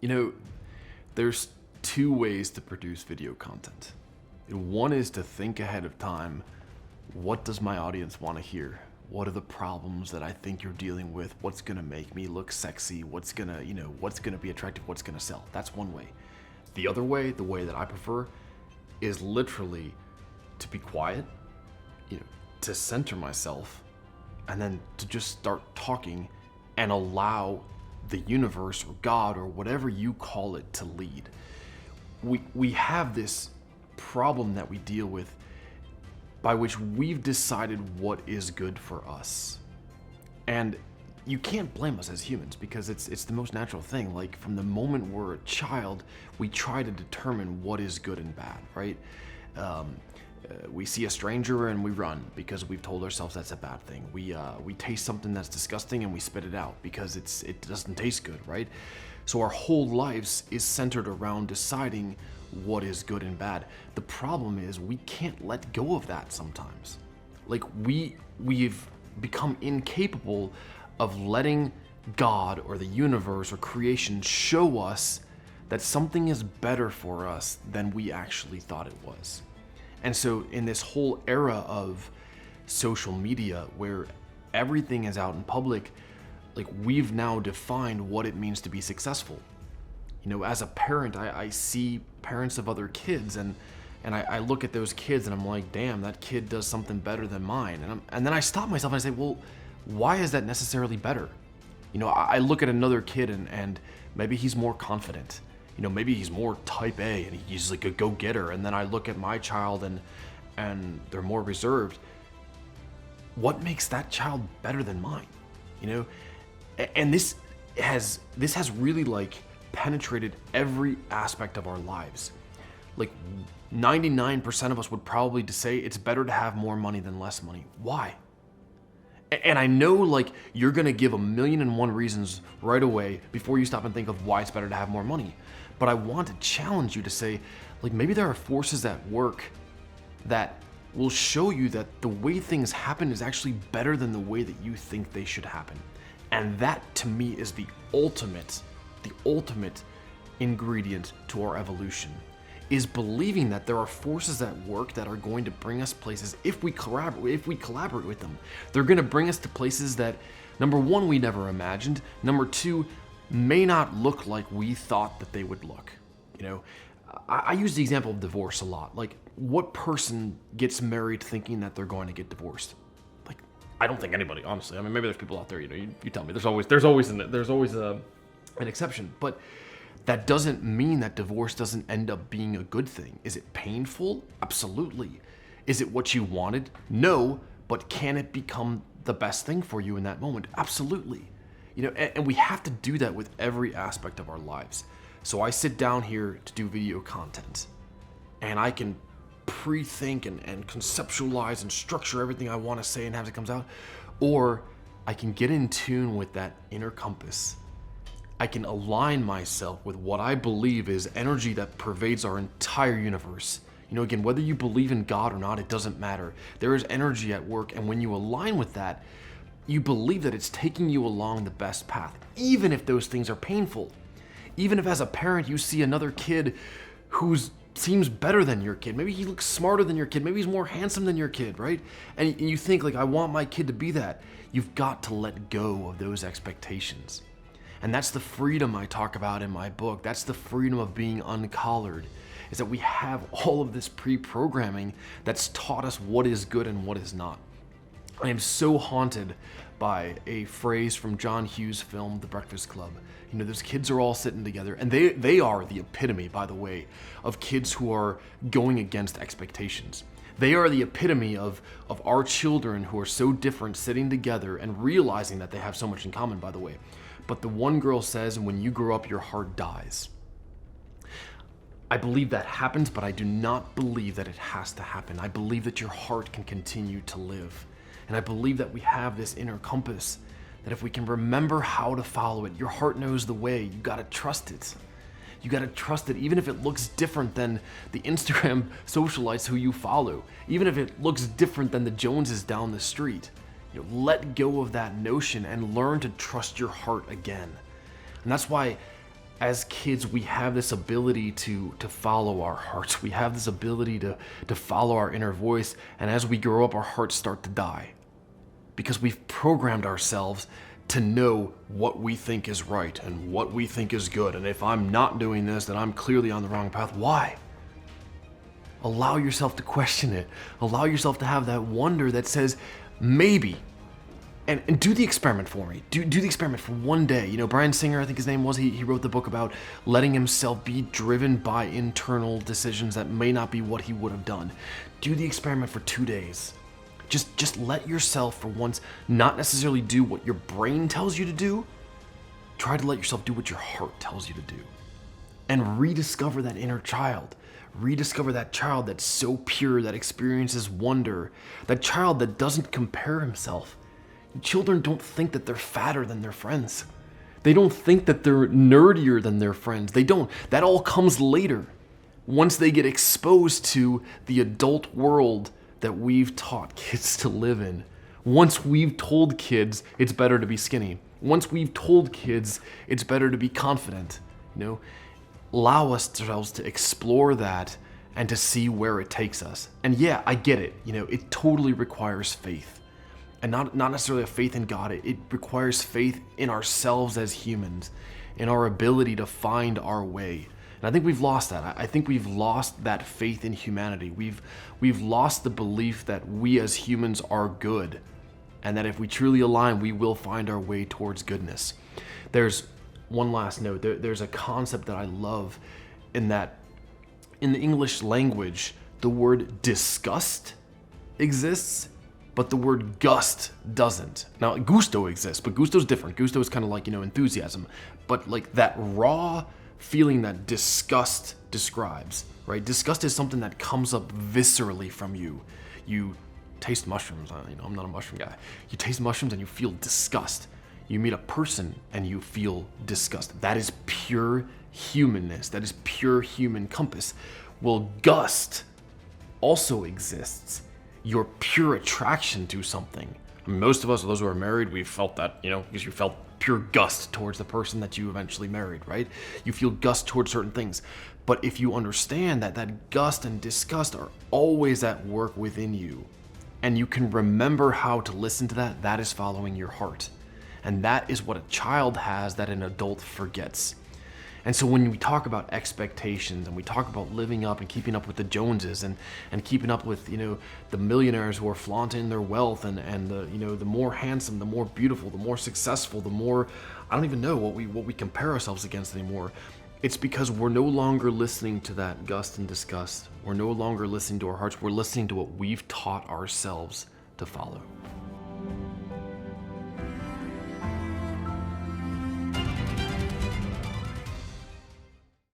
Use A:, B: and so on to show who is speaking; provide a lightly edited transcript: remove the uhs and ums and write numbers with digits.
A: You know, there's two ways to produce video content. One is to think ahead of time. What does my audience want to hear? What are the problems that I think you're dealing with? What's gonna make me look sexy? What's gonna be attractive? What's gonna sell? That's one way. The other way, the way that I prefer, is literally to be quiet, to center myself, and then to just start talking and allow the universe or God or whatever you call it to lead. We have this problem that we deal with by which we've decided what is good for us. And you can't blame us as humans because it's the most natural thing. Like from the moment we're a child, we try to determine what is good and bad, right? We see a stranger and we run because we've told ourselves that's a bad thing. We taste something that's disgusting and we spit it out because it doesn't taste good, right? So our whole lives is centered around deciding what is good and bad. The problem is we can't let go of that sometimes. Like we've become incapable of letting God or the universe or creation show us that something is better for us than we actually thought it was. And so in this whole era of social media where everything is out in public, like we've now defined what it means to be successful. As a parent, I see parents of other kids and I look at those kids and I'm like, damn, that kid does something better than mine. And then I stop myself and I say, well, why is that necessarily better? I look at another kid and maybe he's more confident. Maybe he's more type A and he's like a go-getter. And then I look at my child and they're more reserved. What makes that child better than mine? And this has really like penetrated every aspect of our lives. Like 99% of us would probably say it's better to have more money than less money. Why? And I know like you're gonna give 1,000,001 reasons right away before you stop and think of why it's better to have more money. But I want to challenge you to say, like maybe there are forces at work that will show you that the way things happen is actually better than the way that you think they should happen. And that to me is the ultimate ingredient to our evolution, is believing that there are forces at work that are going to bring us places if we collaborate with them. They're going to bring us to places that, number one, we never imagined. Number two, may not look like we thought that they would look. I use the example of divorce a lot. Like, what person gets married thinking that they're going to get divorced? Like, I don't think anybody, honestly. I mean, maybe there's people out there. You tell me. There's always an exception, but that doesn't mean that divorce doesn't end up being a good thing. Is it painful? Absolutely. Is it what you wanted? No, but can it become the best thing for you in that moment? Absolutely. And we have to do that with every aspect of our lives. So I sit down here to do video content, and I can pre-think and conceptualize and structure everything I want to say and have it comes out, or I can get in tune with that inner compass. I can align myself with what I believe is energy that pervades our entire universe. Again, whether you believe in God or not, it doesn't matter. There is energy at work, and when you align with that, you believe that it's taking you along the best path, even if those things are painful. Even if as a parent you see another kid who seems better than your kid, maybe he looks smarter than your kid, maybe he's more handsome than your kid, right? And you think like, I want my kid to be that. You've got to let go of those expectations. And that's the freedom I talk about in my book. That's the freedom of being uncollared, is that we have all of this pre-programming that's taught us what is good and what is not. I am so haunted by a phrase from John Hughes' film, The Breakfast Club. Those kids are all sitting together, and they are the epitome, by the way, of kids who are going against expectations. They are the epitome of our children who are so different sitting together and realizing that they have so much in common, by the way. But the one girl says, when you grow up, your heart dies. I believe that happens, but I do not believe that it has to happen. I believe that your heart can continue to live. And I believe that we have this inner compass, that if we can remember how to follow it, your heart knows the way. You gotta trust it. You gotta trust it, even if it looks different than the Instagram socialites who you follow, even if it looks different than the Joneses down the street. Let go of that notion and learn to trust your heart again. And that's why as kids, we have this ability to follow our hearts. We have this ability to follow our inner voice. And as we grow up, our hearts start to die because we've programmed ourselves to know what we think is right and what we think is good. And if I'm not doing this, then I'm clearly on the wrong path. Why? Allow yourself to question it. Allow yourself to have that wonder that says, maybe. And do the experiment for me. Do the experiment for one day. You know, Brian Singer, I think his name was, he wrote the book about letting himself be driven by internal decisions that may not be what he would have done. Do the experiment for 2 days. Just let yourself for once not necessarily do what your brain tells you to do. Try to let yourself do what your heart tells you to do. And rediscover that inner child. Rediscover that child that's so pure, that experiences wonder. That child that doesn't compare himself. Children don't think that they're fatter than their friends. They don't think that they're nerdier than their friends. They don't. That all comes later. Once they get exposed to the adult world that we've taught kids to live in. Once we've told kids it's better to be skinny. Once we've told kids it's better to be confident. You know, allow ourselves to explore that and to see where it takes us. And yeah, I get it. You know, it totally requires faith. And not necessarily a faith in God. It requires faith in ourselves as humans, in our ability to find our way. And I think we've lost that. I think we've lost that faith in humanity. We've lost the belief that we as humans are good, and that if we truly align, we will find our way towards goodness. There's one last note. There's a concept that I love in that in the English language, the word disgust exists, but the word gust doesn't. Now, gusto exists, but gusto's different. Gusto is kind of like, you know, enthusiasm. But like that raw feeling that disgust describes, right? Disgust is something that comes up viscerally from you. You taste mushrooms. You know, I'm not a mushroom guy. You taste mushrooms and you feel disgust. You meet a person and you feel disgust. That is pure humanness. That is pure human compass. Well, gust also exists. Your pure attraction to something. I mean, most of us, those who are married, we've felt that, you know, because you felt pure gust towards the person that you eventually married, right? You feel gust towards certain things. But if you understand that that gust and disgust are always at work within you, and you can remember how to listen to that, that is following your heart. And that is what a child has that an adult forgets. And so when we talk about expectations and we talk about living up and keeping up with the Joneses and keeping up with, you know, the millionaires who are flaunting their wealth and the, you know, the more handsome, the more beautiful, the more successful, the more, I don't even know what we compare ourselves against anymore. It's because we're no longer listening to that gust and disgust. We're no longer listening to our hearts. We're listening to what we've taught ourselves to follow.